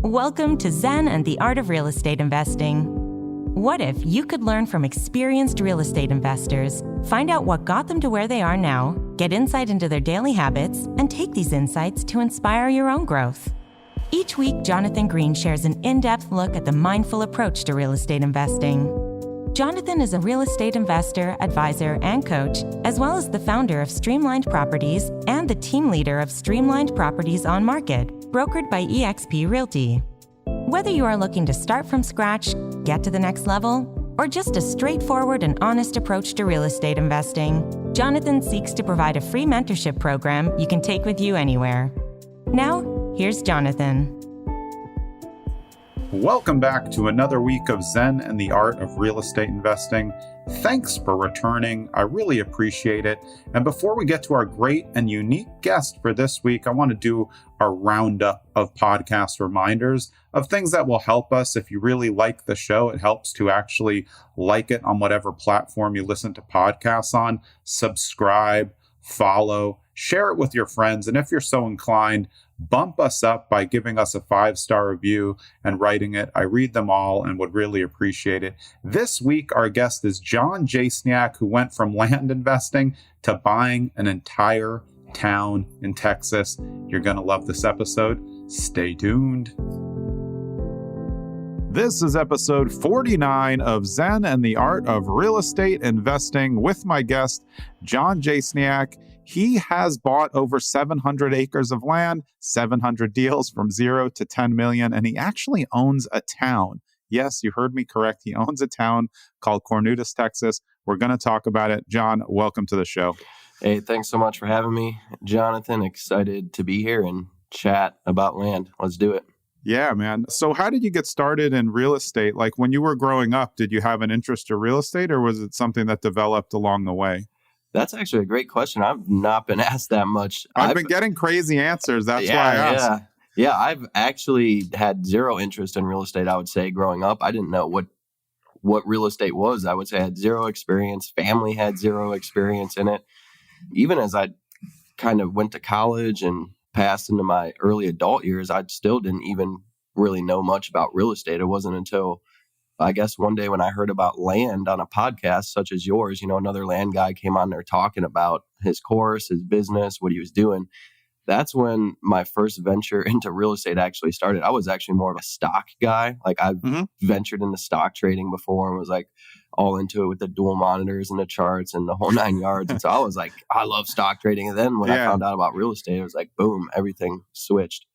Welcome to Zen and the Art of Real Estate Investing. What if you could learn from experienced real estate investors, find out what got them to where they are now, get insight into their daily habits, and take these insights to inspire your own growth? Each week, Jonathan Green shares an in-depth look at the mindful approach to real estate investing. Jonathan is a real estate investor, advisor, and coach, as well as the founder of Streamlined Properties and the team leader of Streamlined Properties on Market, brokered by eXp Realty. Whether you are looking to start from scratch, get to the next level, or just a straightforward and honest approach to real estate investing, Jonathan seeks to provide a free mentorship program you can take with you anywhere. Now, here's Jonathan. Welcome back to another week of Zen and the Art of Real Estate Investing. Thanks for returning. I really appreciate it. And before we get to our great and unique guest for this week, I want to do a roundup of podcast reminders of things that will help us. If you really like the show, it helps to actually like it on whatever platform you listen to podcasts on. Subscribe, follow, share it with your friends. And if you're so inclined, bump us up by giving us a 5-star review and writing it. I read them all and would really appreciate it. This week, our guest is Jon Jasniak, who went from land investing to buying an entire town in Texas. You're going to love this episode. Stay tuned. This is episode 49 of Zen and the Art of Real Estate Investing with my guest, Jon Jasniak. He has bought over 700 acres of land, 700 deals from 0 to 10 million, and he actually owns a town. Yes, you heard me correct. He owns a town called Cornutus, Texas. We're going to talk about it. Jon, welcome to the show. Hey, thanks so much for having me, Jonathan. Excited to be here and chat about land. Let's do it. Yeah, man. So how did you get started in real estate? Like when you were growing up, did you have an interest in real estate or was it something that developed along the way? That's actually a great question. I've not been asked that much. I've been getting crazy answers. That's why I asked. Yeah, I've actually had zero interest in real estate, I would say, growing up. I didn't know what real estate was. I would say I had zero experience. Family had zero experience in it. Even as I kind of went to college and passed into my early adult years, I still didn't even really know much about real estate. It wasn't until I guess one day when I heard about land on a podcast such as yours, another land guy came on there talking about his course, his business, what he was doing. That's when my first venture into real estate actually started. I was actually more of a stock guy. Like I've ventured into stock trading before and was like all into it with the dual monitors and the charts and the whole 9 yards. And so I was like, I love stock trading. And then when I found out about real estate, it was like, boom, everything switched.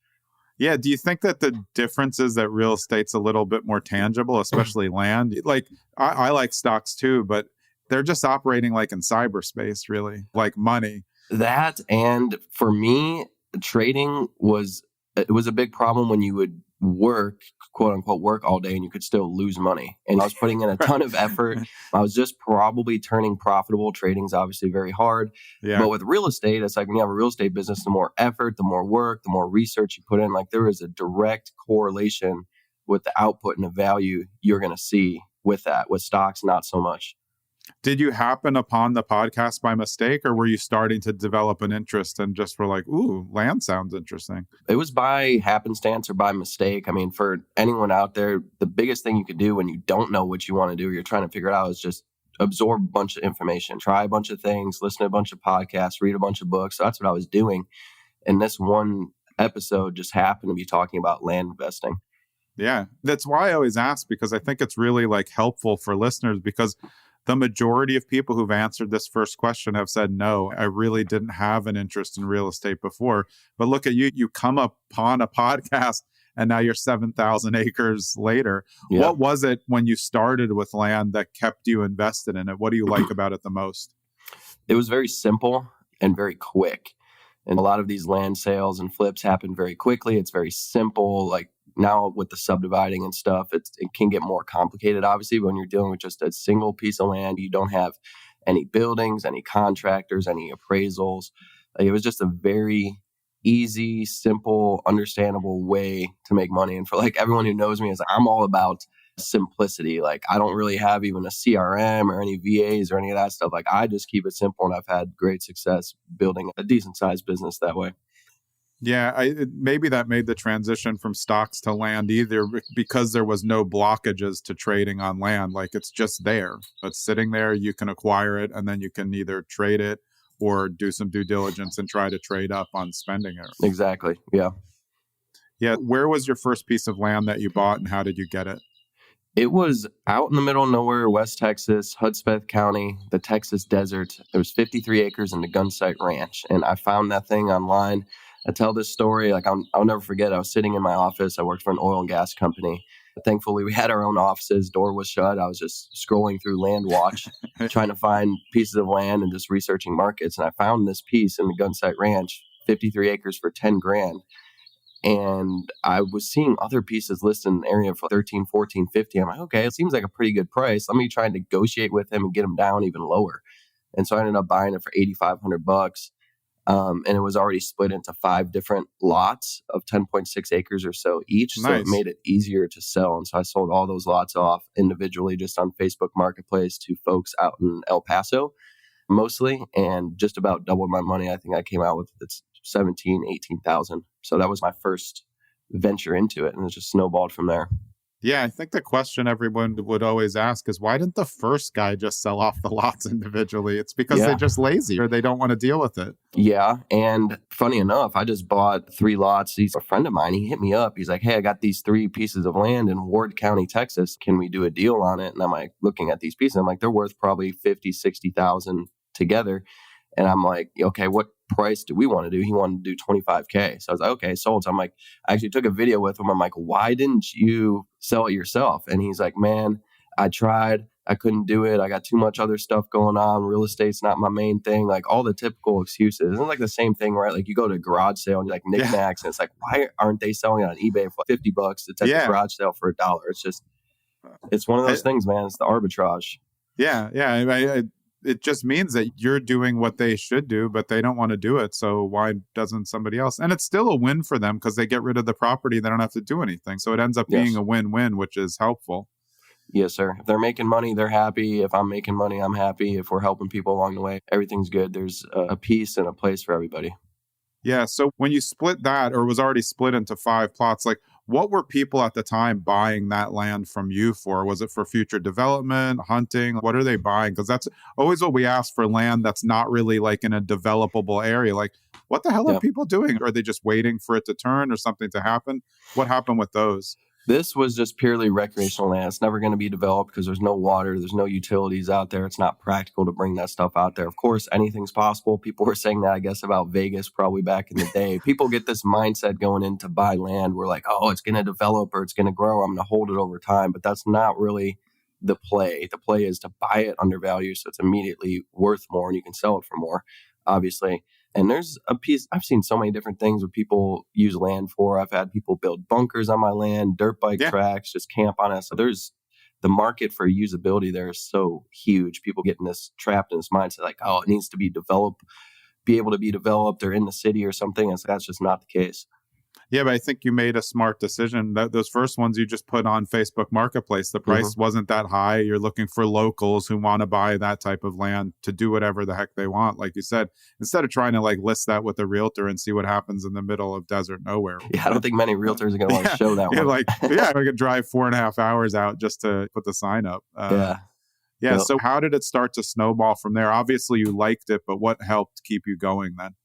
Yeah. Do you think that the difference is that real estate's a little bit more tangible, especially land? Like I like stocks too, but they're just operating like in cyberspace, really, like money. That, and for me, trading was a big problem when you would work, quote unquote, work all day and you could still lose money. And I was putting in a ton of effort. I was just probably turning profitable. Trading's obviously very hard. Yeah. But with real estate, it's like when you have a real estate business, the more effort, the more work, the more research you put in, like there is a direct correlation with the output and the value you're going to see with that. With stocks, not so much. Did you happen upon the podcast by mistake, or were you starting to develop an interest and just were like, ooh, land sounds interesting? It was by happenstance or by mistake. I mean, for anyone out there, the biggest thing you could do when you don't know what you want to do, you're trying to figure it out, is just absorb a bunch of information, try a bunch of things, listen to a bunch of podcasts, read a bunch of books. So that's what I was doing. And this one episode just happened to be talking about land investing. Yeah, that's why I always ask, because I think it's really like helpful for listeners, because the majority of people who've answered this first question have said, no, I really didn't have an interest in real estate before. But look at you, you come upon a podcast and now you're 7,000 acres later. Yeah. What was it when you started with land that kept you invested in it? What do you like about it the most? It was very simple and very quick. And a lot of these land sales and flips happen very quickly. It's very simple. Like now with the subdividing and stuff, it can get more complicated, obviously, when you're dealing with just a single piece of land. You don't have any buildings, any contractors, any appraisals. It was just a very easy, simple, understandable way to make money. And for like everyone who knows me, is I'm all about simplicity. Like I don't really have even a CRM or any VAs or any of that stuff. Like I just keep it simple, and I've had great success building a decent sized business that way. Yeah, maybe that made the transition from stocks to land either because there was no blockages to trading on land. Like it's just there. It's sitting there. You can acquire it and then you can either trade it or do some due diligence and try to trade up on spending it. Exactly. Yeah. Yeah. Where was your first piece of land that you bought and how did you get it? It was out in the middle of nowhere, West Texas, Hudspeth County, the Texas desert. There was 53 acres in the Gunsight Ranch. And I found that thing online. I tell this story, like I'll never forget. I was sitting in my office. I worked for an oil and gas company. Thankfully, we had our own offices. Door was shut. I was just scrolling through Land Watch, trying to find pieces of land and just researching markets. And I found this piece in the Gunsight Ranch, 53 acres for 10 grand. And I was seeing other pieces listed in the area for 13, 14, 50. I'm like, okay, it seems like a pretty good price. Let me try and negotiate with him and get him down even lower. And so I ended up buying it for $8,500. And it was already split into 5 different lots of 10.6 acres or so each. Nice. So it made it easier to sell. And so I sold all those lots off individually just on Facebook Marketplace to folks out in El Paso mostly, and just about doubled my money. I think I came out with it's 18,000. So that was my first venture into it, and it just snowballed from there. Yeah, I think the question everyone would always ask is why didn't the first guy just sell off the lots individually? It's because they're just lazy or they don't want to deal with it. Yeah. And funny enough, I just bought 3 lots. He's a friend of mine. He hit me up. He's like, hey, I got these 3 pieces of land in Ward County, Texas. Can we do a deal on it? And I'm like, looking at these pieces, I'm like, they're worth probably 50, 60,000 together. And I'm like, okay, what price do we want to do? He wanted to do 25K. So I was like, okay, sold. So I'm like, I actually took a video with him. I'm like, why didn't you sell it yourself? And he's like, man, I tried. I couldn't do it. I got too much other stuff going on. Real estate's not my main thing. Like all the typical excuses. Isn't it like the same thing, right? Like you go to a garage sale and you're like knickknacks and it's like, why aren't they selling it on eBay for $50 to take a garage sale for $1? It's just, it's one of those things, man. It's the arbitrage. Yeah. It just means that you're doing what they should do, but they don't want to do it. So why doesn't somebody else? And it's still a win for them because they get rid of the property. They don't have to do anything. So it ends up being a win-win, which is helpful. Yes, sir. If they're making money, they're happy. If I'm making money, I'm happy. If we're helping people along the way, everything's good. There's a piece and a place for everybody. Yeah. So when you split that, or was already split into 5 plots, like what were people at the time buying that land from you for? Was it for future development, hunting? What are they buying? Because that's always what we ask for land that's not really like in a developable area. Like, what the hell are people doing? Are they just waiting for it to turn or something to happen? What happened with those? This was just purely recreational land. It's never going to be developed because there's no water, there's no utilities out there. It's not practical to bring that stuff out there. Of course, anything's possible. People were saying that, I guess, about Vegas probably back in the day. People get this mindset going in to buy land. We're like, oh, it's going to develop or it's going to grow. I'm going to hold it over time. But that's not really the play. The play is to buy it undervalued so it's immediately worth more and you can sell it for more, obviously. And there's a piece, I've seen so many different things what people use land for. I've had people build bunkers on my land, dirt bike tracks, just camp on it. So there's the market for usability there is so huge. People get in this trapped in this mindset like, oh, it needs to be developed, be able to be developed or in the city or something. And so that's just not the case. Yeah, but I think you made a smart decision. Those first ones you just put on Facebook Marketplace, the price wasn't that high. You're looking for locals who want to buy that type of land to do whatever the heck they want. Like you said, instead of trying to like list that with a realtor and see what happens in the middle of desert nowhere. Yeah, I don't think many realtors are going to want to show that one. Like, I could drive 4.5 hours out just to put the sign up. Yeah. So how did it start to snowball from there? Obviously you liked it, but what helped keep you going then?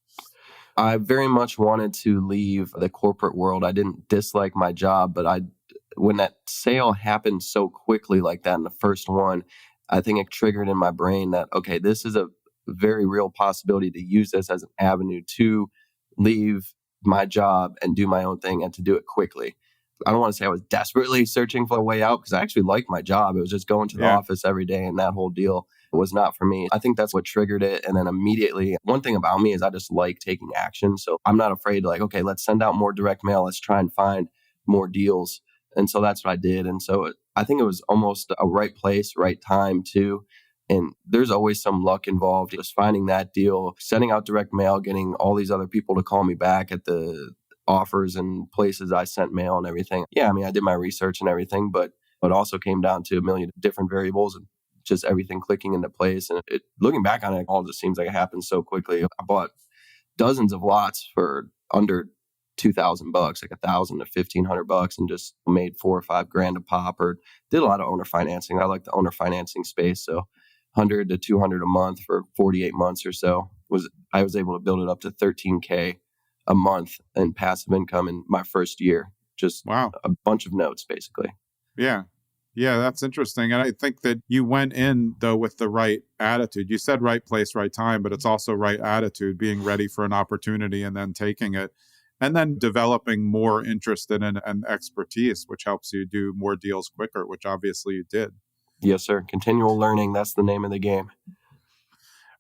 I very much wanted to leave the corporate world. I didn't dislike my job, but when that sale happened so quickly like that in the first one, I think it triggered in my brain that, okay, this is a very real possibility to use this as an avenue to leave my job and do my own thing and to do it quickly. I don't want to say I was desperately searching for a way out because I actually liked my job. It was just going to the office every day and that whole deal was not for me. I think that's what triggered it. And then immediately, one thing about me is I just like taking action. So I'm not afraid to like, okay, let's send out more direct mail. Let's try and find more deals. And so that's what I did. And so I think it was almost a right place, right time too. And there's always some luck involved. Just finding that deal, sending out direct mail, getting all these other people to call me back at the offers and places I sent mail and everything. Yeah, I mean, I did my research and everything, but it also came down to a million different variables and just everything clicking into place. And looking back on it, all just seems like it happened so quickly. I bought dozens of lots for under $2,000, like $1,000 to $1,500, and just made $4 or $5 a pop, or did a lot of owner financing. I like the owner financing space. So 100 to 200 a month for 48 months or so I was able to build it up to $13K a month in passive income in my first year. Just Wow. a bunch of notes, basically. Yeah. Yeah, that's interesting. And I think that you went in, though, with the right attitude. You said right place, right time, but it's also right attitude, being ready for an opportunity and then taking it, and then developing more interest in and expertise, which helps you do more deals quicker, which obviously you did. Yes, sir. Continual learning. That's the name of the game.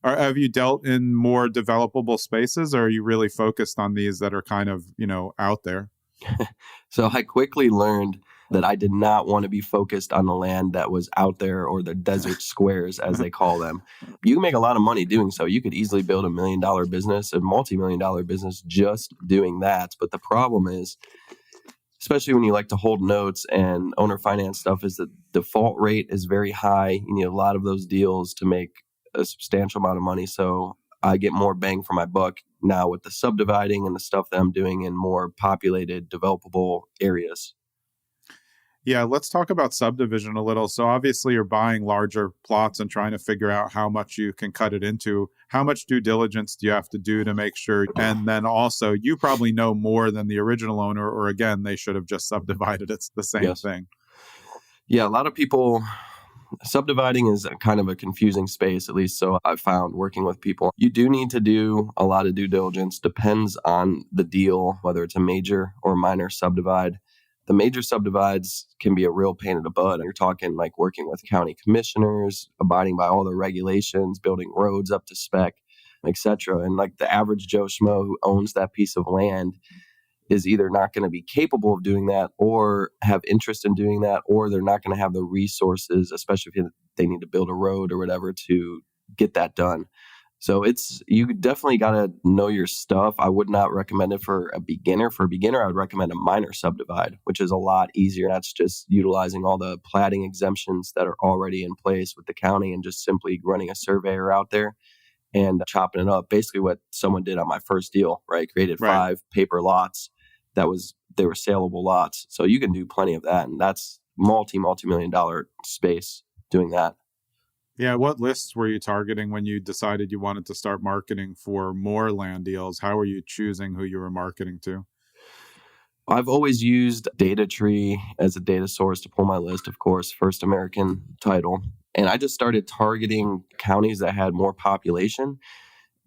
Have you dealt in more developable spaces, or are you really focused on these that are kind of, out there? So I quickly learned that I did not want to be focused on the land that was out there, or the desert squares, as they call them. You can make a lot of money doing so. You could easily build $1 million business, a multi-million-dollar business just doing that. But the problem is, especially when you like to hold notes and owner finance stuff, is the default rate is very high. You need a lot of those deals to make a substantial amount of money. So I get more bang for my buck now with the subdividing and the stuff that I'm doing in more populated, developable areas. Yeah, let's talk about subdivision a little. So obviously you're buying larger plots and trying to figure out how much you can cut it into. How much due diligence do you have to do to make sure? And then also, you probably know more than the original owner, or again, they should have just subdivided. It's the same thing. Yeah, a lot of people, subdividing is kind of a confusing space, at least so I've found working with people. You do need to do a lot of due diligence. Depends on the deal, whether it's a major or minor subdivide. The major subdivides can be a real pain in the butt. You're talking like working with county commissioners, abiding by all the regulations, building roads up to spec, etc. And like the average Joe Schmo who owns that piece of land is either not going to be capable of doing that, or have interest in doing that, or they're not going to have the resources, especially if they need to build a road or whatever, to get that done. So you definitely got to know your stuff. I would not recommend it for a beginner. For a beginner, I would recommend a minor subdivide, which is a lot easier. That's just utilizing all the platting exemptions that are already in place with the county and just simply running a surveyor out there and chopping it up. Basically what someone did on my first deal, right? Created 5 paper lots. They were saleable lots. So you can do plenty of that. And that's multi-million-dollar space doing that. Yeah. What lists were you targeting when you decided you wanted to start marketing for more land deals? How were you choosing who you were marketing to? I've always used DataTree as a data source to pull my list, of course, First American Title. And I just started targeting counties that had more population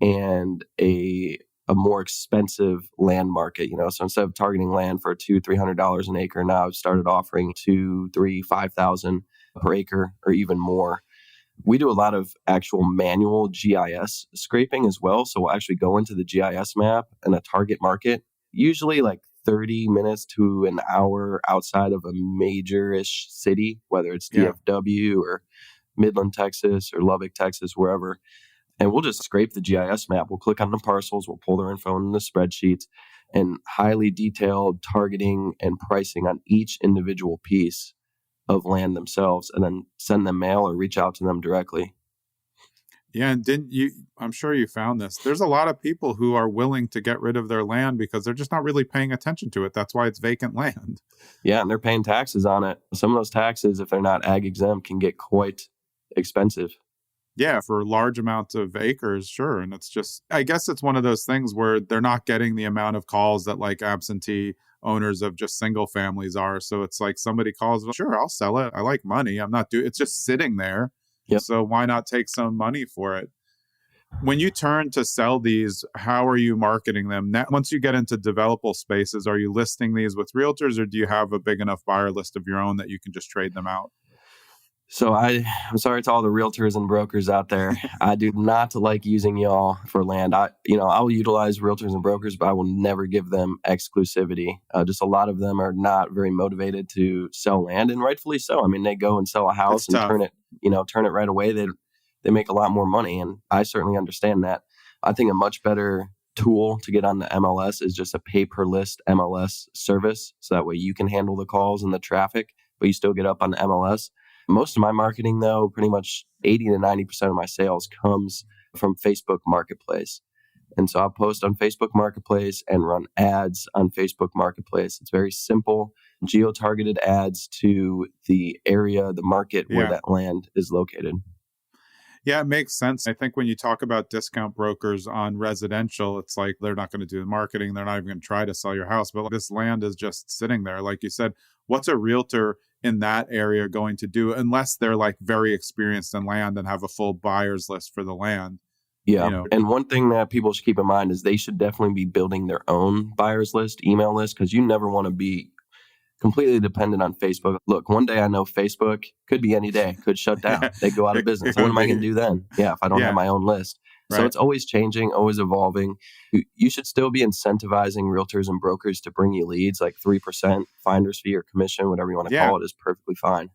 and a more expensive land market, So instead of targeting land for $200-$300 an acre, now I've started offering $2,000, $3,000, $5,000 per acre or even more. We do a lot of actual manual GIS scraping as well. So we'll actually go into the GIS map and a target market, usually like 30 minutes to an hour outside of a major-ish city, whether it's DFW or Midland, Texas, or Lubbock, Texas, wherever. And we'll just scrape the GIS map. We'll click on the parcels. We'll pull their info in the spreadsheets, and highly detailed targeting and pricing on each individual piece of land themselves, and then send them mail or reach out to them directly. Yeah. And I'm sure you found this. There's a lot of people who are willing to get rid of their land because they're just not really paying attention to it. That's why it's vacant land. Yeah. And they're paying taxes on it. Some of those taxes, if they're not ag exempt, can get quite expensive. Yeah, for large amounts of acres, sure. And I guess it's one of those things where they're not getting the amount of calls that like absentee owners of just single families are. So it's like somebody calls, well, sure, I'll sell it. I like money. It's just sitting there. Yep. So why not take some money for it? When you turn to sell these, how are you marketing them? Now, once you get into developable spaces, are you listing these with realtors, or do you have a big enough buyer list of your own that you can just trade them out? So I'm sorry to all the realtors and brokers out there. I do not like using y'all for land. I'll utilize realtors and brokers, but I will never give them exclusivity. Just a lot of them are not very motivated to sell land, and rightfully so. I mean, they go and sell a house and turn it right away. They make a lot more money, and I certainly understand that. I think a much better tool to get on the MLS is just a pay-per-list MLS service. So that way you can handle the calls and the traffic, but you still get up on the MLS. Most of my marketing, though, pretty much 80 to 90% of my sales comes from Facebook Marketplace. And so I'll post on Facebook Marketplace and run ads on Facebook Marketplace. It's very simple, geo-targeted ads to the area, the market where that land is located. Yeah, it makes sense. I think when you talk about discount brokers on residential, it's like they're not going to do the marketing. They're not even going to try to sell your house. But this land is just sitting there. Like you said, what's a realtor in that area going to do unless they're like very experienced in land and have a full buyer's list for the land? Yeah. And one thing that people should keep in mind is they should definitely be building their own buyer's list, email list, because you never want to be completely dependent on Facebook. Look, one day I know Facebook could be any day, could shut down. They go out of business. What am I going to do then? Yeah, if I don't have my own list. Right. So it's always changing, always evolving. You should still be incentivizing realtors and brokers to bring you leads, like 3% finder's fee or commission, whatever you want to call it, is perfectly fine.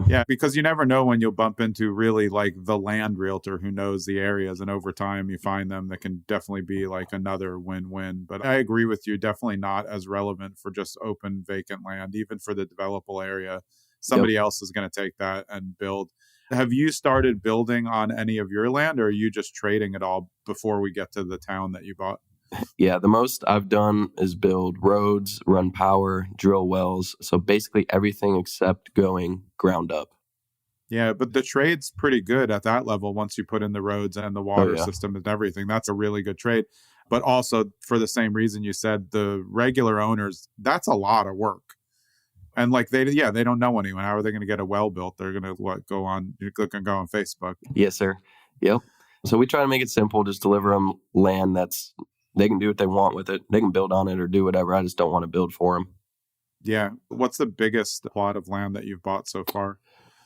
Yeah, because you never know when you'll bump into really like the land realtor who knows the areas. And over time, you find them that can definitely be like another win-win. But I agree with you, definitely not as relevant for just open vacant land, even for the developable area. Somebody else is going to take that and build. Have you started building on any of your land, or are you just trading it all before we get to the town that you bought? Yeah, the most I've done is build roads, run power, drill wells. So basically everything except going ground up. Yeah, but the trade's pretty good at that level once you put in the roads and the water system and everything. That's a really good trade. But also for the same reason you said, the regular owners, that's a lot of work. And like they don't know anyone. How are they going to get a well built? They're going to go on Facebook. Yes, sir. Yep. So we try to make it simple, just deliver them land that's they can do what they want with it. They can build on it or do whatever. I just don't want to build for them. Yeah. What's the biggest plot of land that you've bought so far?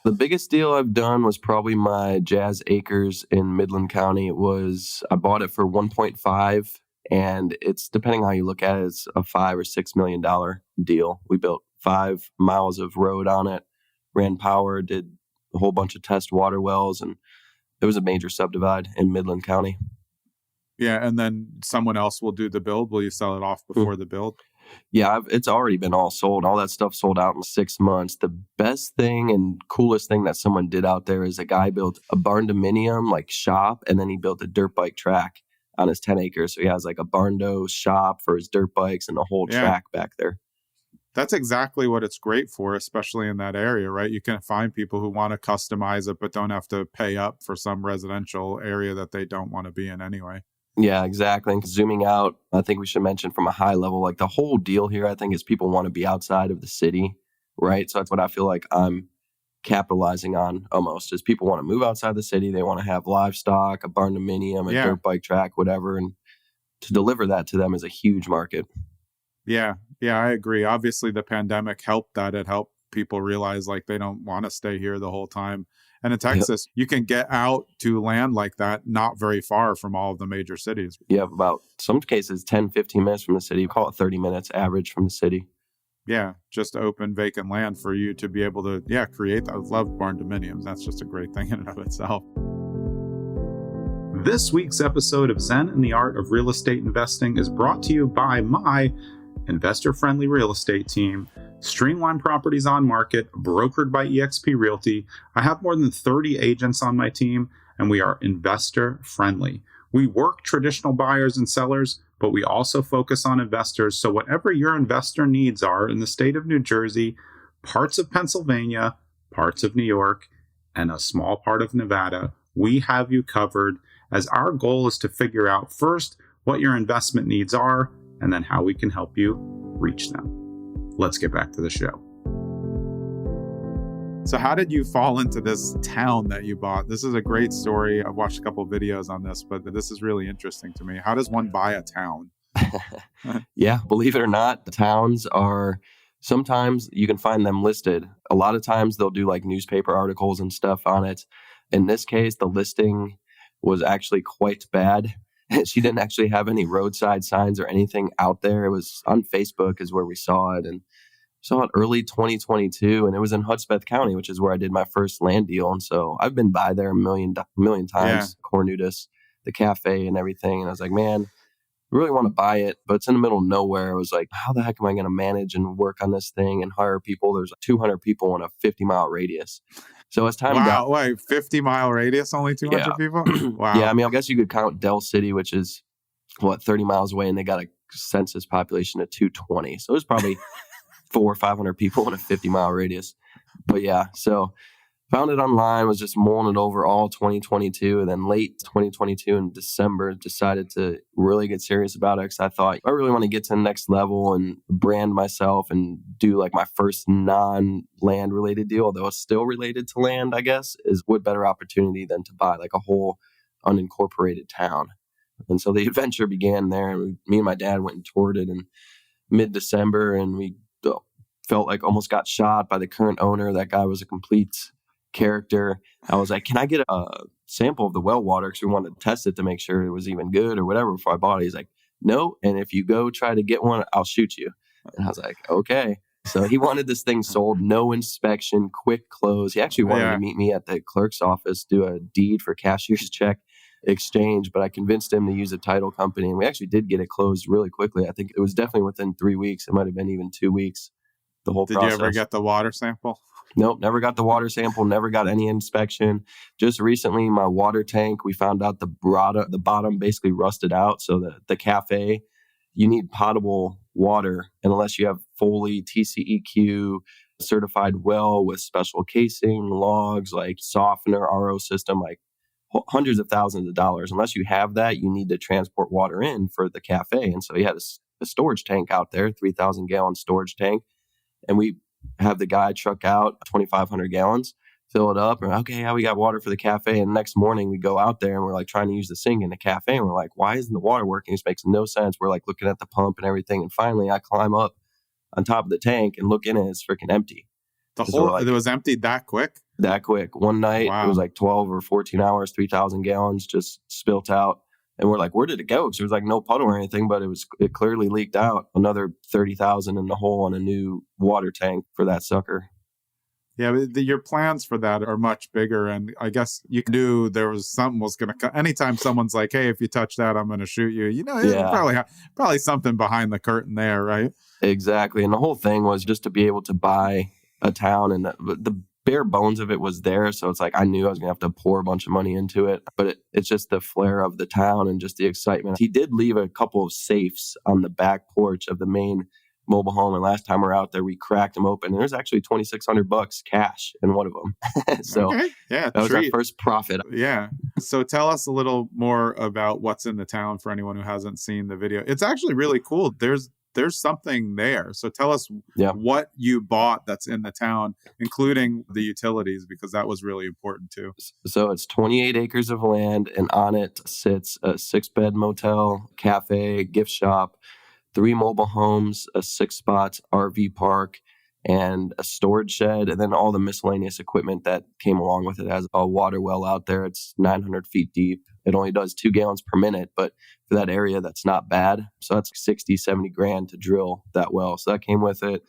The biggest deal I've done was probably my Jazz Acres in Midland County. I bought it for 1.5, and it's, depending on how you look at it, it's a $5 or $6 million deal. We built 5 miles of road on it, ran power, did a whole bunch of test water wells, and it was a major subdivide in Midland County. Yeah, and then someone else will do the build. Will you sell it off before the build? Yeah, it's already been all sold. All that stuff sold out in 6 months. The best thing and coolest thing that someone did out there is a guy built a barn dominium like shop, and then he built a dirt bike track on his 10 acres. So he has like a barn-do shop for his dirt bikes and a whole track back there. That's exactly what it's great for, especially in that area, right? You can find people who want to customize it, but don't have to pay up for some residential area that they don't want to be in anyway. Yeah, exactly. And zooming out, I think we should mention from a high level, like the whole deal here, I think, is people want to be outside of the city, right? So that's what I feel like I'm capitalizing on almost, is people want to move outside the city. They want to have livestock, a barn dominium, a dirt bike track, whatever. And to deliver that to them is a huge market. Yeah, I agree. Obviously, the pandemic helped that. It helped people realize like they don't want to stay here the whole time. And in Texas, you can get out to land like that not very far from all of the major cities. You have about, some cases, 10, 15 minutes from the city. Call it 30 minutes average from the city. Yeah, just open vacant land for you to be able to, create that. I love barn dominiums. That's just a great thing in and of itself. This week's episode of Zen and the Art of Real Estate Investing is brought to you by my investor-friendly real estate team, Streamline Properties on Market, brokered by eXp Realty. I have more than 30 agents on my team, and we are investor-friendly. We work traditional buyers and sellers, but we also focus on investors. So whatever your investor needs are in the state of New Jersey, parts of Pennsylvania, parts of New York, and a small part of Nevada, we have you covered, as our goal is to figure out first what your investment needs are, and then how we can help you reach them. Let's get back to the show. So how did you fall into this town that you bought? This is a great story. I've watched a couple of videos on this, but this is really interesting to me. How does one buy a town? Yeah, believe it or not, the towns are, sometimes you can find them listed. A lot of times they'll do like newspaper articles and stuff on it. In this case, the listing was actually quite bad. She didn't actually have any roadside signs or anything out there. It was on Facebook is where we saw it, and saw it early 2022, and it was in Hudspeth County, which is where I did my first land deal. And so I've been by there a million times, Cornutus, the cafe and everything. And I was like, man, I really want to buy it, but it's in the middle of nowhere. I was like, how the heck am I going to manage and work on this thing and hire people? There's 200 people in a 50-mile radius. So as time Wow, got, wait, 50-mile radius, only 200 people? Wow. Yeah, I mean, I guess you could count Dell City, which is 30 miles away, and they got a census population of 220. So it was probably 400 or 500 people in a 50-mile radius. But yeah, so found it online, was just mulling it over all 2022, and then late 2022 in December, decided to really get serious about it because I thought I really want to get to the next level and brand myself and do like my first non-land related deal, although it's still related to land, I guess, is what better opportunity than to buy like a whole unincorporated town. And so the adventure began there, and me and my dad went and toured it in mid-December, and we felt like almost got shot by the current owner. That guy was a complete character. I was like, can I get a sample of the well water? Because we wanted to test it to make sure it was even good or whatever before I bought it. He's like, no. And if you go try to get one, I'll shoot you. And I was like, okay. So he wanted this thing sold, no inspection, quick close. He actually wanted to meet me at the clerk's office, do a deed for cashier's check exchange, but I convinced him to use a title company. And we actually did get it closed really quickly. I think it was definitely within 3 weeks. It might have been even 2 weeks, the whole process. Did you ever get the water sample? Nope, never got the water sample, never got any inspection. Just recently, my water tank, we found out the bottom basically rusted out. So the cafe, you need potable water, and unless you have fully TCEQ certified well with special casing, logs, like softener, RO system, like hundreds of thousands of dollars. Unless you have that, you need to transport water in for the cafe. And so he had a storage tank out there, 3,000 gallon storage tank. And we have the guy truck out 2,500 gallons, fill it up, and okay, yeah, we got water for the cafe. And next morning we go out there and we're like trying to use the sink in the cafe, and we're like, why isn't the water working? This makes no sense. We're like looking at the pump and everything, and finally I climb up on top of the tank and look in it, it's freaking empty. It was emptied that quick? That quick. One night, It was like 12 or 14 hours, 3,000 gallons just spilt out. And we're like, where did it go? Because there was like no puddle or anything, but it clearly leaked out. Another 30,000 in the hole on a new water tank for that sucker. Yeah, your plans for that are much bigger. And I guess you knew there was something was going to, anytime someone's like, hey, if you touch that, I'm going to shoot you. Probably something behind the curtain there, right? Exactly. And the whole thing was just to be able to buy a town, and the bare bones of it was there. So it's like I knew I was going to have to pour a bunch of money into it. But it's just the flair of the town and just the excitement. He did leave a couple of safes on the back porch of the main mobile home. And last time we were out there, we cracked them open. And there's actually $2,600 cash in one of them. So okay. Yeah, that was our first profit. Yeah. So tell us a little more about what's in the town for anyone who hasn't seen the video. It's actually really cool. There's something there. So tell us what you bought that's in the town, including the utilities, because that was really important too. So it's 28 acres of land, and on it sits a 6-bed motel, cafe, gift shop, 3 mobile homes, a 6-spot RV park, and a storage shed, and then all the miscellaneous equipment that came along with it. It has a water well out there. It's 900 feet deep. It only does 2 gallons per minute, but for that area, that's not bad. So that's 60, 70 grand to drill that well. So that came with it.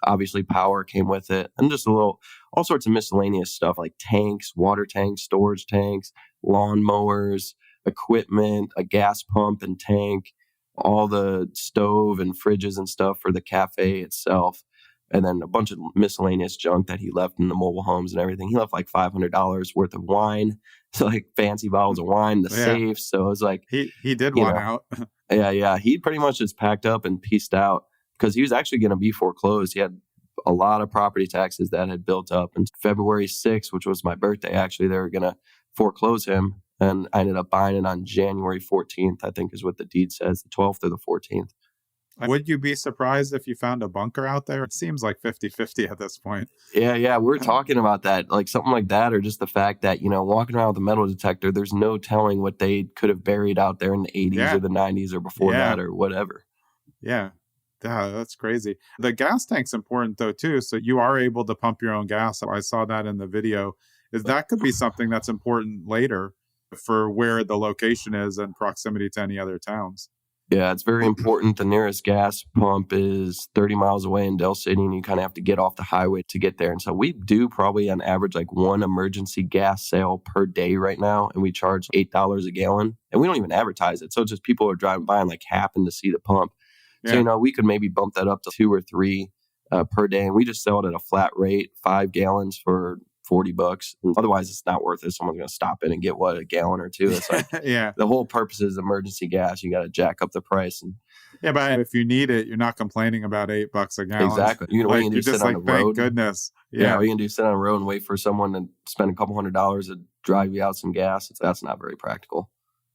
Obviously, power came with it, and just all sorts of miscellaneous stuff like tanks, water tanks, storage tanks, lawn mowers, equipment, a gas pump and tank, all the stove and fridges and stuff for the cafe itself. And then a bunch of miscellaneous junk that he left in the mobile homes and everything. He left like $500 worth of wine. So like fancy bottles of wine, the safe. So it was like... He did one out. Yeah. He pretty much just packed up and pieced out because he was actually going to be foreclosed. He had a lot of property taxes that had built up. And February 6th, which was my birthday, actually, they were going to foreclose him. And I ended up buying it on January 14th, I think is what the deed says, the 12th or the 14th. Would you be surprised if you found a bunker out there? It seems like 50-50 at this point. Yeah. We're talking about that, like something like that, or just the fact that, walking around with a metal detector, there's no telling what they could have buried out there in the 80s or the 90s or before that or whatever. Yeah, that's crazy. The gas tank's important though, too. So you are able to pump your own gas. I saw that in the video. That could be something that's important later for where the location is and proximity to any other towns. Yeah, it's very important. The nearest gas pump is 30 miles away in Del City, and you kind of have to get off the highway to get there. And so we do probably on average like 1 emergency gas sale per day right now, and we charge $8 a gallon. And we don't even advertise it. So just people are driving by and like happen to see the pump. Yeah. So, we could maybe bump that up to 2 or 3 per day. And we just sell it at a flat rate, 5 gallons for $40. And otherwise, it's not worth it. Someone's going to stop in and get a gallon or two. It's like Yeah. the whole purpose is emergency gas. You got to jack up the price. And Yeah, but if you need it, you're not complaining about $8 a gallon. exactly. You know, what Like, you can you're do, just sit on like, the thank road. goodness. Yeah, Yeah. all you can do is sit on the road and wait for someone to spend a couple $100s to drive you out some gas. That's not very practical.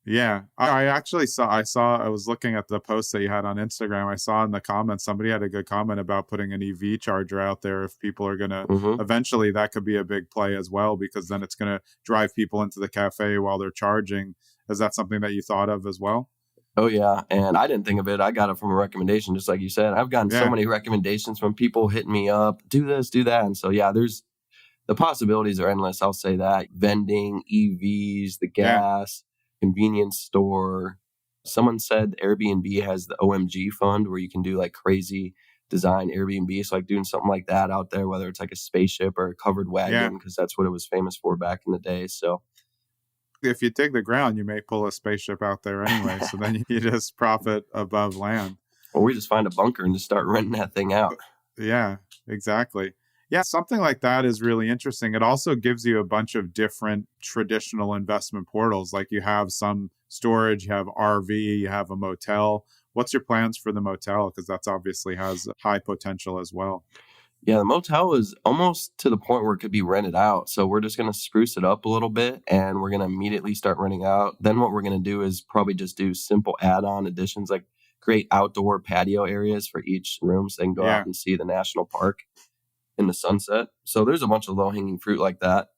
Yeah. I actually I was looking at the post that you had on Instagram. I saw in the comments, somebody had a good comment about putting an EV charger out there. If people are going to, eventually that could be a big play as well, because then it's going to drive people into the cafe while they're charging. Is that something that you thought of as well? Oh, yeah. And I didn't think of it. I got it from a recommendation, just like you said. I've gotten so many recommendations from people hitting me up, do this, do that. And so, yeah, the possibilities are endless. I'll say that. Vending, EVs, the gas, convenience store. Someone said Airbnb has the OMG fund where you can do like crazy design Airbnb. So like doing something like that out there, whether it's like a spaceship or a covered wagon, because that's what it was famous for back in the day. So if you dig the ground, you may pull a spaceship out there anyway. So then you just profit above land. Or we just find a bunker and just start renting that thing out. Yeah, exactly. Yeah, something like that is really interesting. It also gives you a bunch of different traditional investment portals. Like you have some storage, you have RV, you have a motel. What's your plans for the motel? Because that's obviously has high potential as well. Yeah, the motel is almost to the point where it could be rented out. So we're just going to spruce it up a little bit and we're going to immediately start renting out. Then what we're going to do is probably just do simple add-on additions, like create outdoor patio areas for each room so they can go out and see the national park in the sunset. So there's a bunch of low-hanging fruit like that.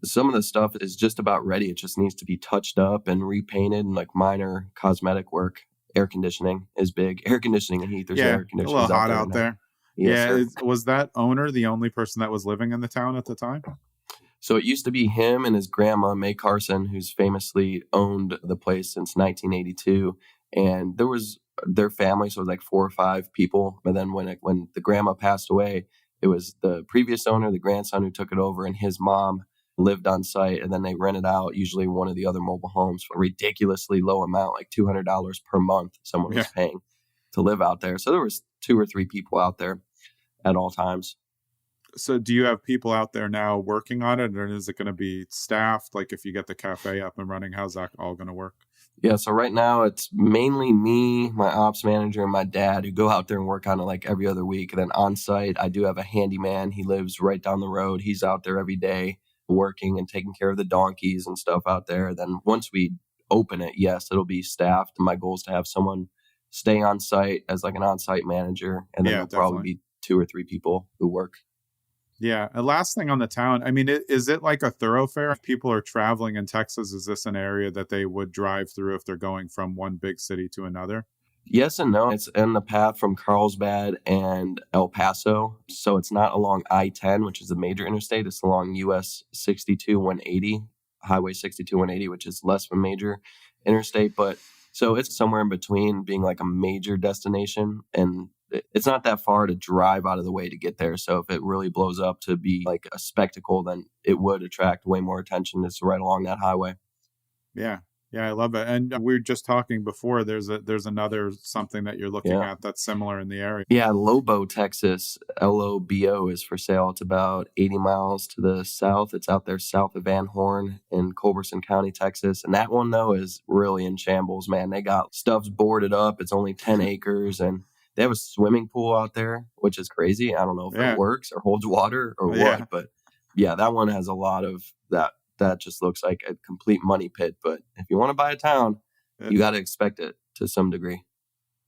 Some of the stuff is just about ready. It just needs to be touched up and repainted and like minor cosmetic work. Air conditioning is big. Air conditioning and heat. There's air conditioning. A little hot out there. Yes, was that owner the only person that was living in the town at the time? So it used to be him and his grandma, May Carson, who's famously owned the place since 1982. And there was their family, so it was like 4 or 5 people. But then when the grandma passed away, it was the previous owner, the grandson, who took it over, and his mom lived on site. And then they rented out usually one of the other mobile homes for a ridiculously low amount, like $200 per month someone was paying to live out there. So there was 2 or 3 people out there at all times. So do you have people out there now working on it, or is it going to be staffed? Like if you get the cafe up and running, how's that all going to work? Yeah, so right now it's mainly me, my ops manager, and my dad who go out there and work on it like every other week. And then on site, I do have a handyman. He lives right down the road. He's out there every day working and taking care of the donkeys and stuff out there. Then once we open it, yes, it'll be staffed. My goal is to have someone stay on site as like an on-site manager. And then there'll probably be 2 or 3 people who work. Yeah. And last thing on the town, I mean, is it like a thoroughfare? If people are traveling in Texas, is this an area that they would drive through if they're going from one big city to another? Yes and no. It's in the path from Carlsbad and El Paso. So it's not along I-10, which is a major interstate. It's along US 62-180, Highway 62-180, which is less of a major interstate. But so it's somewhere in between being like a major destination, and it's not that far to drive out of the way to get there. So if it really blows up to be like a spectacle, then it would attract way more attention. It's right along that highway. Yeah. Yeah, I love it. And we were just talking before, there's another something that you're looking at that's similar in the area. Yeah, Lobo, Texas, LOBO is for sale. It's about 80 miles to the south. It's out there south of Van Horn in Culberson County, Texas. And that one, though, is really in shambles, man. They got stuff's boarded up. It's only 10 acres. And they have a swimming pool out there, which is crazy. I don't know if it works or holds water or what. But yeah, that one has a lot of that. That just looks like a complete money pit. But if you want to buy a town, you got to expect it to some degree.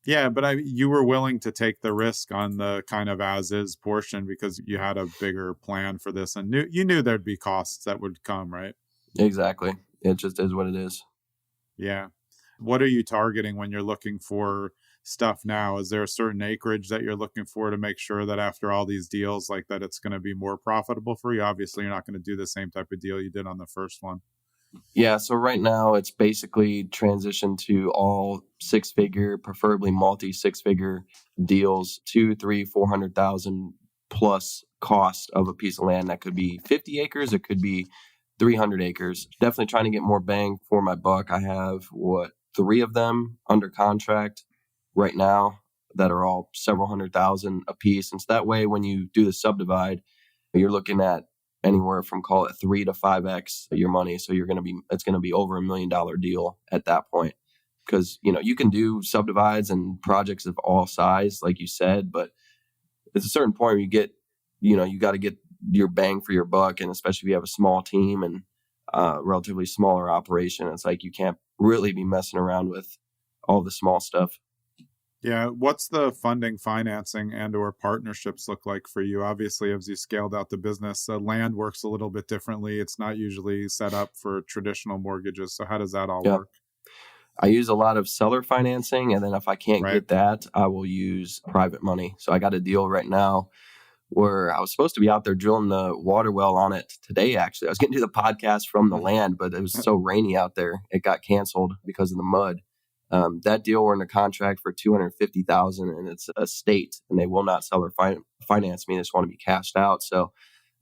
Yeah, but you were willing to take the risk on the kind of as-is portion because you had a bigger plan for this and you knew there'd be costs that would come, right? Exactly. It just is what it is. Yeah. What are you targeting when you're looking for stuff now? Is there a certain acreage that you're looking for to make sure that after all these deals like that, it's going to be more profitable for you? Obviously, you're not going to do the same type of deal you did on the first one. Yeah. So right now it's basically transitioned to all 6-figure, preferably multi 6-figure deals, 200,000, 300,000, 400,000 plus cost of a piece of land. That could be 50 acres. It could be 300 acres. Definitely trying to get more bang for my buck. I have 3 of them under contract right now that are all several $100,000 a piece. And so that way, when you do the subdivide, you're looking at anywhere from, call it 3 to 5x your money. So it's going to be over $1 million deal at that point. Because, you can do subdivides and projects of all size, like you said, but at a certain point where you got to get your bang for your buck. And especially if you have a small team and relatively smaller operation, it's like you can't really be messing around with all the small stuff. Yeah. What's the funding, financing, and or partnerships look like for you? Obviously, as you scaled out the business, land works a little bit differently. It's not usually set up for traditional mortgages. So how does that all work? I use a lot of seller financing, and then if I can't get that, I will use private money. So I got a deal right now where I was supposed to be out there drilling the water well on it today, actually. I was getting to the podcast from the land, but it was so rainy out there, it got canceled because of the mud. That deal, we're under contract for $250,000, and it's a state, and they will not sell or finance me. They just want to be cashed out. So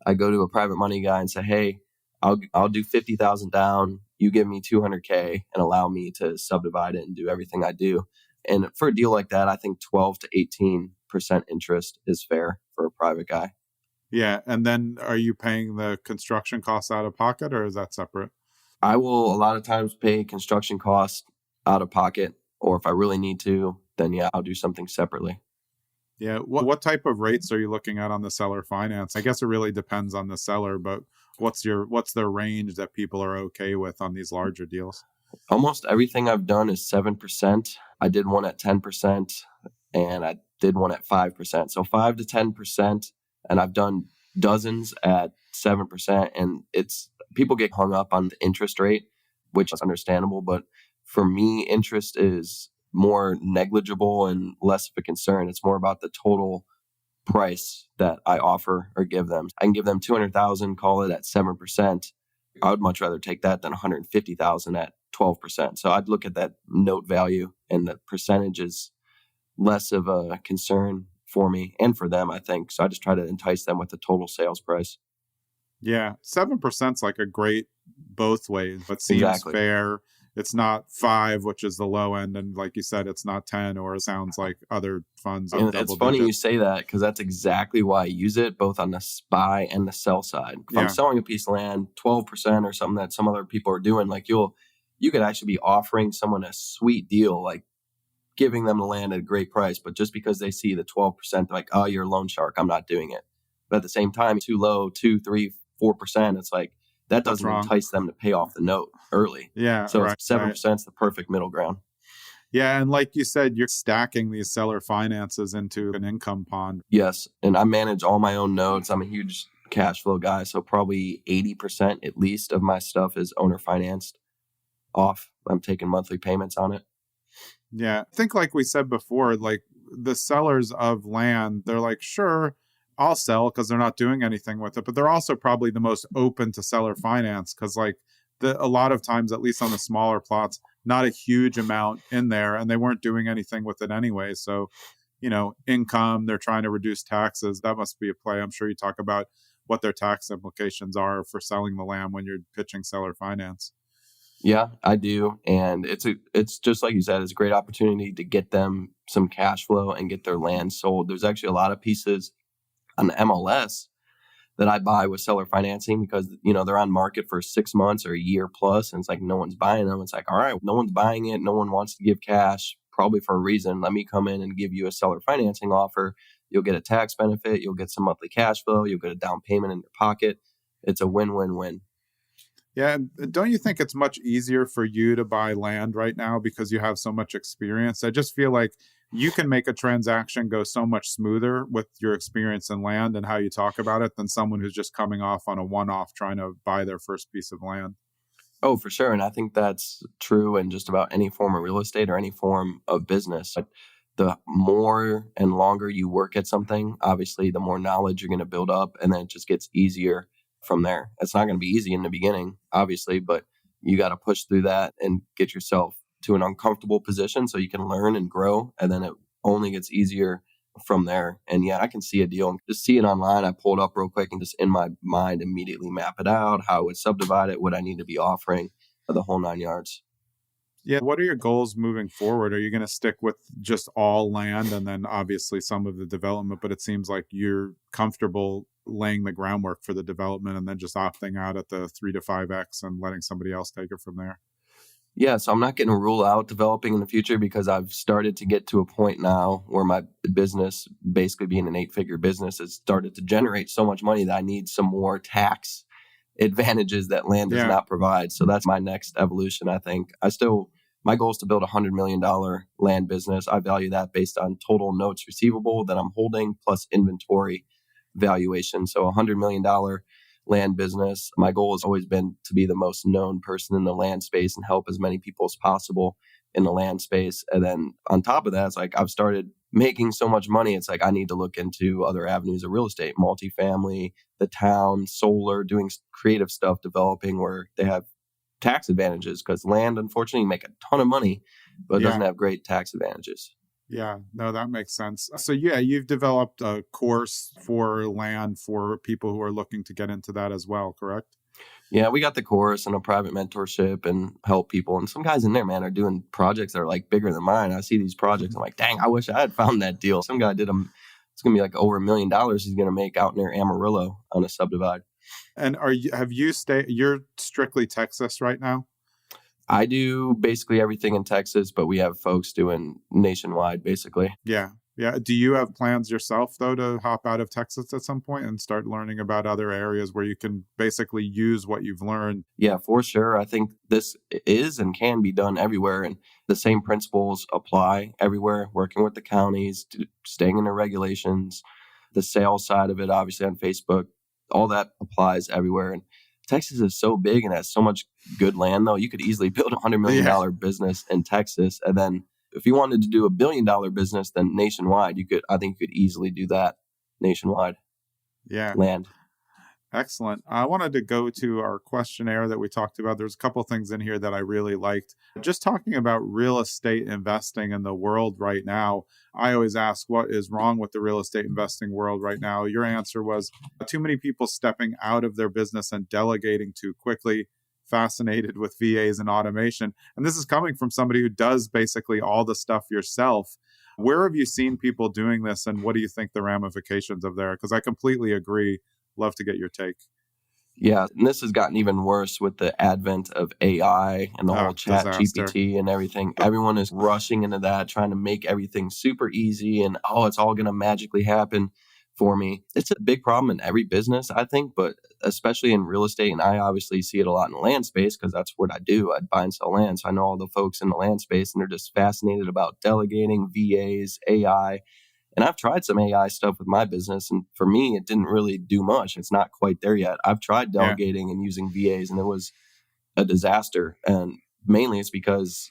I go to a private money guy and say, hey, I'll do $50,000 down. You give me $200K and allow me to subdivide it and do everything I do. And for a deal like that, I think 12 to 18% interest is fair for a private guy. Yeah. And then are you paying the construction costs out of pocket, or is that separate? I will a lot of times pay construction costs out of pocket, or if I really need to, then I'll do something separately. Yeah. What type of rates are you looking at on the seller finance? I guess it really depends on the seller, but what's the range that people are okay with on these larger deals? Almost everything I've done is 7%. I did one at 10%, and I did one at 5%. So 5 to 10%, and I've done dozens at 7%. And people get hung up on the interest rate, which is understandable. But for me, interest is more negligible and less of a concern. It's more about the total price that I offer or give them. I can give them $200,000, call it at 7%. I would much rather take that than $150,000 at 12%. So I'd look at that note value, and the percentage is less of a concern for me and for them, I think. So I just try to entice them with the total sales price. Yeah, 7% is like a great both ways, but seems fair. It's not 5, which is the low end. And like you said, it's not 10, or it sounds like other funds. And it's funny you say that, because that's exactly why I use it, both on the buy and the sell side. If I'm selling a piece of land, 12% or something that some other people are doing, like you could actually be offering someone a sweet deal, like giving them the land at a great price. But just because they see the 12%, they're like, oh, you're a loan shark, I'm not doing it. But at the same time, too low, 2, 3, 4%, it's like, that doesn't entice them to pay off the note early. Yeah. So 7% is the perfect middle ground. Yeah. And like you said, you're stacking these seller finances into an income pond. Yes. And I manage all my own notes. I'm a huge cash flow guy. So probably 80% at least of my stuff is owner financed off. I'm taking monthly payments on it. Yeah. I think like we said before, like the sellers of land, they're like, sure, I'll sell because they're not doing anything with it. But they're also probably the most open to seller finance because like a lot of times, at least on the smaller plots, not a huge amount in there, and they weren't doing anything with it anyway. So, income, they're trying to reduce taxes. That must be a play. I'm sure you talk about what their tax implications are for selling the land when you're pitching seller finance. Yeah, I do. And it's just like you said, it's a great opportunity to get them some cash flow and get their land sold. There's actually a lot of pieces on the MLS that I buy with seller financing because, they're on market for 6 months or a year plus. And it's like, no one's buying them. It's like, all right, no one's buying it. No one wants to give cash, probably for a reason. Let me come in and give you a seller financing offer. You'll get a tax benefit. You'll get some monthly cash flow. You'll get a down payment in your pocket. It's a win-win-win. Yeah. Don't you think it's much easier for you to buy land right now because you have so much experience? I just feel like you can make a transaction go so much smoother with your experience in land and how you talk about it than someone who's just coming off on a one-off trying to buy their first piece of land. Oh, for sure. And I think that's true in just about any form of real estate or any form of business. But the more and longer you work at something, obviously, the more knowledge you're going to build up, and then it just gets easier from there. It's not going to be easy in the beginning, obviously, but you got to push through that and get yourself to an uncomfortable position so you can learn and grow, and then it only gets easier from there. And yeah, I can see a deal, just see it online. I pull it up real quick and just in my mind immediately map it out, how I would subdivide it, what I need to be offering, the whole 9 yards. Yeah. What are your goals moving forward? Are you going to stick with just all land and then obviously some of the development, but it seems like you're comfortable laying the groundwork for the development and then just opting out at the 3 to 5x and letting somebody else take it from there. Yeah, so I'm not going to rule out developing in the future because I've started to get to a point now where my business, basically being an 8-figure business, has started to generate so much money that I need some more tax advantages that land does not provide. So that's my next evolution, I think. My goal is to build a $100 million land business. I value that based on total notes receivable that I'm holding plus inventory valuation. So $100 million land business. My goal has always been to be the most known person in the land space and help as many people as possible in the land space. And then on top of that, it's like I've started making so much money. It's like I need to look into other avenues of real estate, multifamily, the town, solar, doing creative stuff, developing where they have tax advantages, because land, unfortunately, you make a ton of money, but it doesn't have great tax advantages. Yeah, no, that makes sense. So yeah, you've developed a course for land for people who are looking to get into that as well, correct? Yeah, we got the course and a private mentorship and help people. And some guys in there, man, are doing projects that are like bigger than mine. I see these projects. I'm like, dang, I wish I had found that deal. Some guy did them. It's going to be like over $1 million he's going to make out near Amarillo on a subdivide. And you're strictly Texas right now? I do basically everything in Texas, but we have folks doing nationwide, basically. Yeah. Yeah. Do you have plans yourself, though, to hop out of Texas at some point and start learning about other areas where you can basically use what you've learned? Yeah, for sure. I think this is and can be done everywhere. And the same principles apply everywhere, working with the counties, staying in their regulations, the sales side of it, obviously on Facebook, all that applies everywhere. And Texas is so big and has so much good land, though. You could easily build a $100 million business in Texas. And then if you wanted to do $1 billion business, then nationwide, I think you could easily do that nationwide. Yeah. Land. Excellent. I wanted to go to our questionnaire that we talked about. There's a couple of things in here that I really liked. Just talking about real estate investing in the world right now, I always ask, what is wrong with the real estate investing world right now? Your answer was too many people stepping out of their business and delegating too quickly, fascinated with VAs and automation. And this is coming from somebody who does basically all the stuff yourself. Where have you seen people doing this, and what do you think the ramifications of there? Because I completely agree. Love to get your take. Yeah, and this has gotten even worse with the advent of AI and the whole chat GPT and everything. Everyone is rushing into that, trying to make everything super easy and, it's all going to magically happen for me. It's a big problem in every business, I think, but especially in real estate. And I obviously see it a lot in the land space because that's what I do. I buy and sell land. So I know all the folks in the land space and they're just fascinated about delegating, VAs, AI. And I've tried some AI stuff with my business, and for me, it didn't really do much. It's not quite there yet. I've tried delegating and using VAs, and it was a disaster. And mainly it's because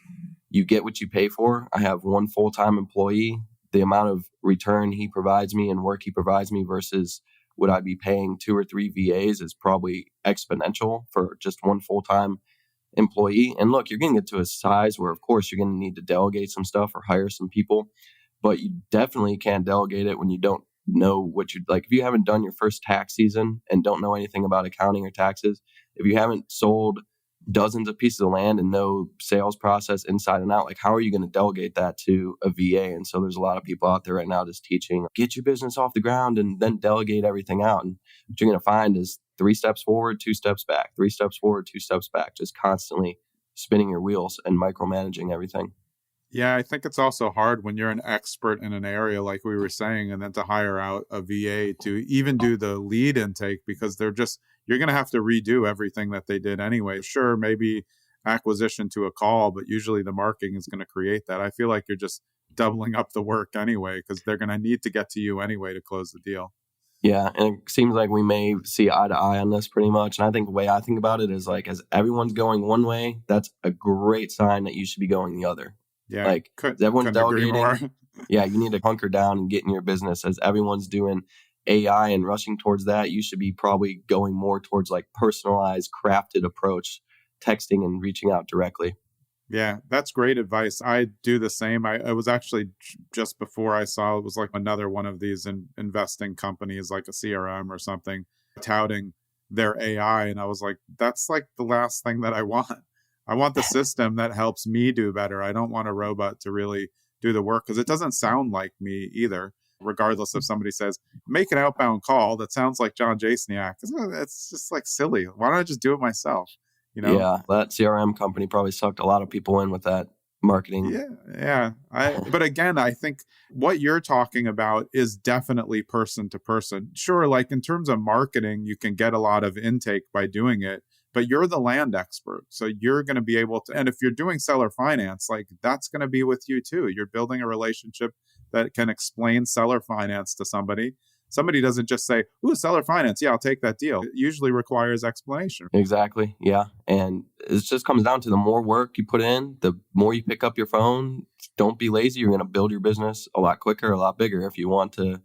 you get what you pay for. I have one full-time employee. The amount of return he provides me and work he provides me versus would I be paying 2 or 3 VAs is probably exponential for just one full-time employee. And look, you're going to get to a size where, of course, you're going to need to delegate some stuff or hire some people. But you definitely can't delegate it when you don't know what you'd like. If you haven't done your first tax season and don't know anything about accounting or taxes, if you haven't sold dozens of pieces of land and know sales process inside and out, like how are you going to delegate that to a VA? And so there's a lot of people out there right now just teaching, get your business off the ground and then delegate everything out. And what you're going to find is 3 steps forward, 2 steps back, 3 steps forward, 2 steps back, just constantly spinning your wheels and micromanaging everything. Yeah, I think it's also hard when you're an expert in an area, like we were saying, and then to hire out a VA to even do the lead intake, because you're going to have to redo everything that they did anyway. Sure, maybe acquisition to a call, but usually the marketing is going to create that. I feel like you're just doubling up the work anyway, because they're going to need to get to you anyway to close the deal. Yeah, and it seems like we may see eye to eye on this pretty much. And I think the way I think about it is like, as everyone's going one way, that's a great sign that you should be going the other. Yeah, like everyone's delegating. Yeah, you need to hunker down and get in your business. As everyone's doing AI and rushing towards that, you should be probably going more towards like personalized, crafted approach, texting and reaching out directly. Yeah, that's great advice. I do the same. I was actually just before I saw it was like another one of these investing companies, like a CRM or something, touting their AI. And I was like, that's like the last thing that I want. I want the system that helps me do better. I don't want a robot to really do the work because it doesn't sound like me either. regardless if somebody says, make an outbound call that sounds like Jon Jasniak. It's just like silly. Why don't I just do it myself? Yeah, that CRM company probably sucked a lot of people in with that marketing. Yeah. But again, I think what you're talking about is definitely person to person. Sure, like in terms of marketing, you can get a lot of intake by doing it, but you're the land expert. So you're going to be able to, and if you're doing seller finance, like that's going to be with you too. You're building a relationship that can explain seller finance to somebody. Somebody doesn't just say, ooh, seller finance. Yeah, I'll take that deal. It usually requires explanation. Exactly. Yeah. And it just comes down to the more work you put in, the more you pick up your phone. Don't be lazy. You're going to build your business a lot quicker, a lot bigger. If you want to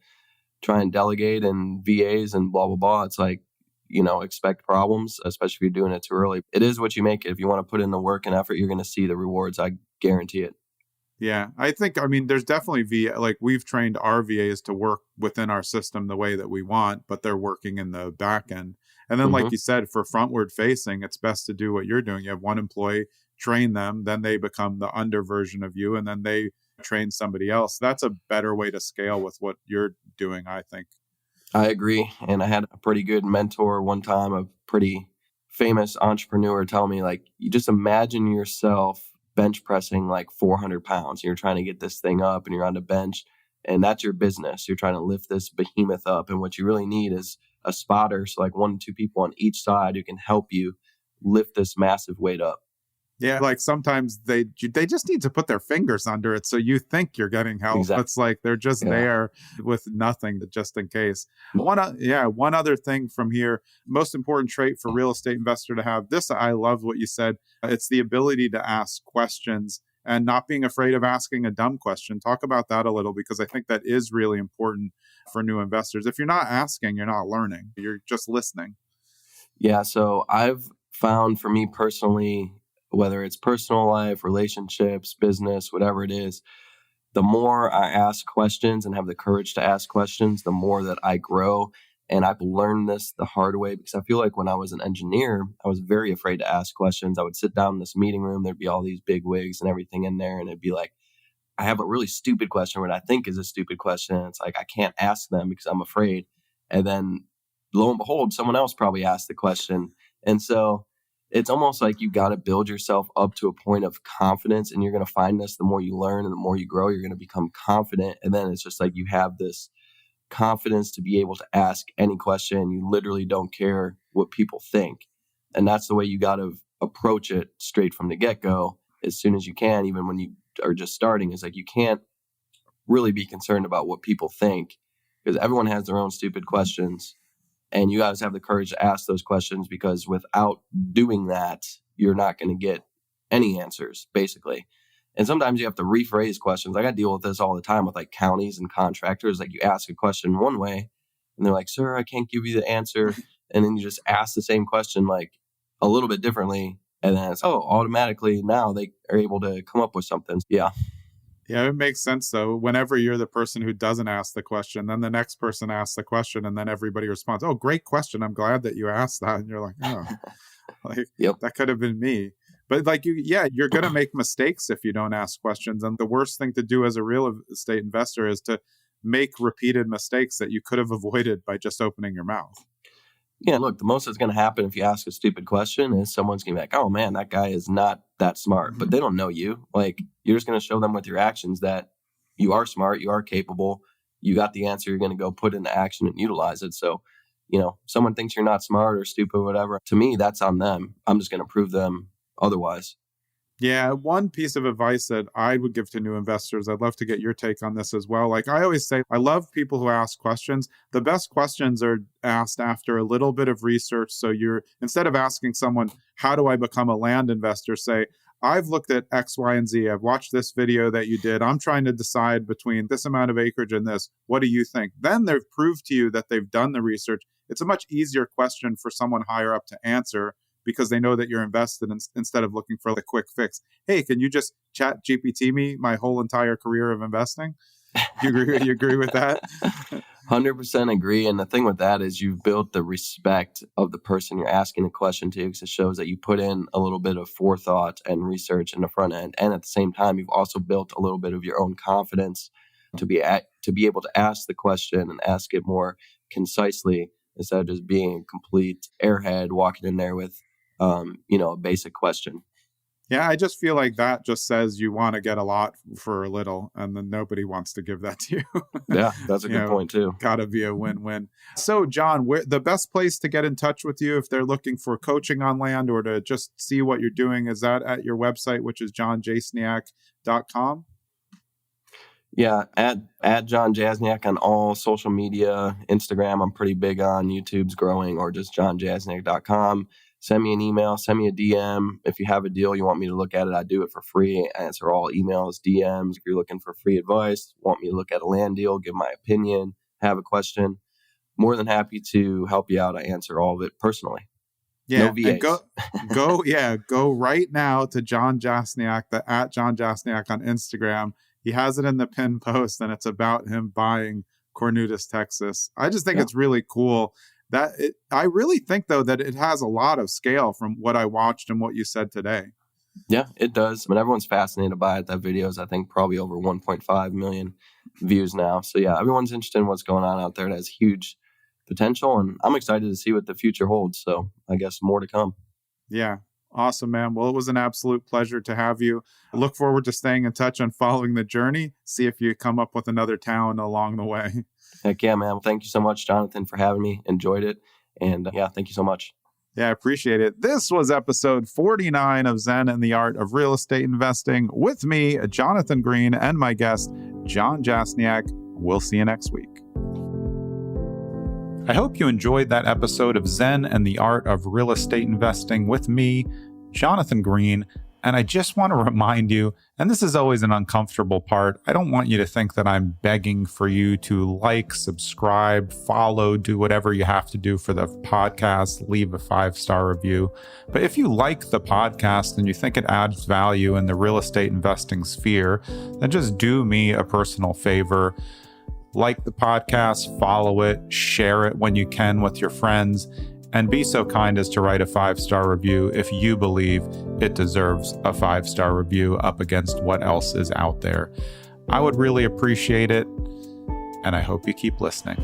try and delegate and VAs and blah, blah, blah, it's like, expect problems, especially if you're doing it too early. It is what you make it. If you want to put in the work and effort, you're going to see the rewards. I guarantee it. Yeah, there's definitely like we've trained our VAs to work within our system the way that we want, but they're working in the back end. And then, like you said, for frontward facing, it's best to do what you're doing. You have one employee, train them, then they become the under version of you, and then they train somebody else. That's a better way to scale with what you're doing, I think. I agree. And I had a pretty good mentor one time, a pretty famous entrepreneur, tell me, like, you just imagine yourself bench pressing like 400 pounds. You're trying to get this thing up and you're on the bench, and that's your business. You're trying to lift this behemoth up. And what you really need is a spotter. So like 1 to 2 people on each side who can help you lift this massive weight up. Yeah, like sometimes they just need to put their fingers under it so you think you're getting help. Exactly. It's like they're just there with nothing just in case. One other thing from here, most important trait for real estate investor to have. This, I love what you said. It's the ability to ask questions and not being afraid of asking a dumb question. Talk about that a little, because I think that is really important for new investors. If you're not asking, you're not learning. You're just listening. Yeah, so I've found for me personally, whether it's personal life, relationships, business, whatever it is, the more I ask questions and have the courage to ask questions, the more that I grow. And I've learned this the hard way, because I feel like when I was an engineer, I was very afraid to ask questions. I would sit down in this meeting room, there'd be all these big wigs and everything in there, and it'd be like, I have a really stupid question, what I think is a stupid question. And it's like, I can't ask them because I'm afraid. And then lo and behold, someone else probably asked the question. And so it's almost like you got to build yourself up to a point of confidence, and you're going to find this the more you learn and the more you grow, you're going to become confident. And then it's just like you have this confidence to be able to ask any question. You literally don't care what people think. And that's the way you got to approach it straight from the get-go as soon as you can, even when you are just starting. Is like you can't really be concerned about what people think, because everyone has their own stupid questions. And you guys have the courage to ask those questions, because without doing that, you're not going to get any answers, basically. And sometimes you have to rephrase questions. Like I deal with this all the time with like counties and contractors. Like you ask a question one way and they're like, sir, I can't give you the answer. And then you just ask the same question like a little bit differently. And then it's, automatically now they are able to come up with something. Yeah. Yeah, it makes sense, though. Whenever you're the person who doesn't ask the question, then the next person asks the question, and then everybody responds, oh, great question. I'm glad that you asked that. And you're like, That could have been me. But like you're going to make mistakes if you don't ask questions. And the worst thing to do as a real estate investor is to make repeated mistakes that you could have avoided by just opening your mouth. Yeah, look, the most that's going to happen if you ask a stupid question is someone's going to be like, oh man, that guy is not that smart. But they don't know you. Like, you're just going to show them with your actions that you are smart, you are capable, you got the answer, you're going to go put into action and utilize it. So, someone thinks you're not smart or stupid or whatever, to me, that's on them. I'm just going to prove them otherwise. Yeah, one piece of advice that I would give to new investors, I'd love to get your take on this as well. Like I always say, I love people who ask questions. The best questions are asked after a little bit of research. So instead of asking someone, how do I become a land investor? Say, I've looked at X, Y, and Z. I've watched this video that you did. I'm trying to decide between this amount of acreage and this. What do you think? Then they've proved to you that they've done the research. It's a much easier question for someone higher up to answer, because they know that you're invested instead of looking for a quick fix. Hey, can you just chat GPT me my whole entire career of investing? You agree with that? 100% agree. And the thing with that is you've built the respect of the person you're asking a question to, because it shows that you put in a little bit of forethought and research in the front end. And at the same time, you've also built a little bit of your own confidence to be able to ask the question and ask it more concisely instead of just being a complete airhead walking in there with, a basic question. Yeah, I just feel like that just says you want to get a lot for a little, and then nobody wants to give that to you. Yeah, that's a good point too. Gotta be a win-win. So, Jon, the best place to get in touch with you if they're looking for coaching on land or to just see what you're doing, is that at your website, which is jonjasniak.com? Yeah, at Jon Jasniak on all social media. Instagram, I'm pretty big on. YouTube's growing, or just jonjasniak.com. Send me an email, send me a DM. If you have a deal you want me to look at it, I do it for free. I answer all emails, DMs. If you're looking for free advice, want me to look at a land deal, give my opinion, have a question, more than happy to help you out. I answer all of it personally. Yeah, no VAs. And go right now to Jon Jasniak, at Jon Jasniak on Instagram. He has it in the pin post, and it's about him buying Cornutus, Texas. I just think it's really cool. I really think, though, that it has a lot of scale from what I watched and what you said today. Yeah, it does. I mean, everyone's fascinated by it. That video is, I think, probably over 1.5 million views now. So, yeah, everyone's interested in what's going on out there. It has huge potential, and I'm excited to see what the future holds. So, I guess more to come. Yeah. Awesome, man. Well, it was an absolute pleasure to have you. I look forward to staying in touch and following the journey. See if you come up with another town along the way. Heck yeah, man. Well, thank you so much, Jonathan, for having me. Enjoyed it. And thank you so much. Yeah, I appreciate it. This was episode 49 of Zen and the Art of Real Estate Investing with me, Jonathan Green, and my guest, Jon Jasniak. We'll see you next week. I hope you enjoyed that episode of Zen and the Art of Real Estate Investing with me, Jonathan Green. And I just want to remind you, and this is always an uncomfortable part, I don't want you to think that I'm begging for you to like, subscribe, follow, do whatever you have to do for the podcast, leave a 5-star review. But if you like the podcast and you think it adds value in the real estate investing sphere, then just do me a personal favor. Like the podcast, follow it, share it when you can with your friends, and be so kind as to write a 5-star review if you believe it deserves a 5-star review up against what else is out there. I would really appreciate it, and I hope you keep listening.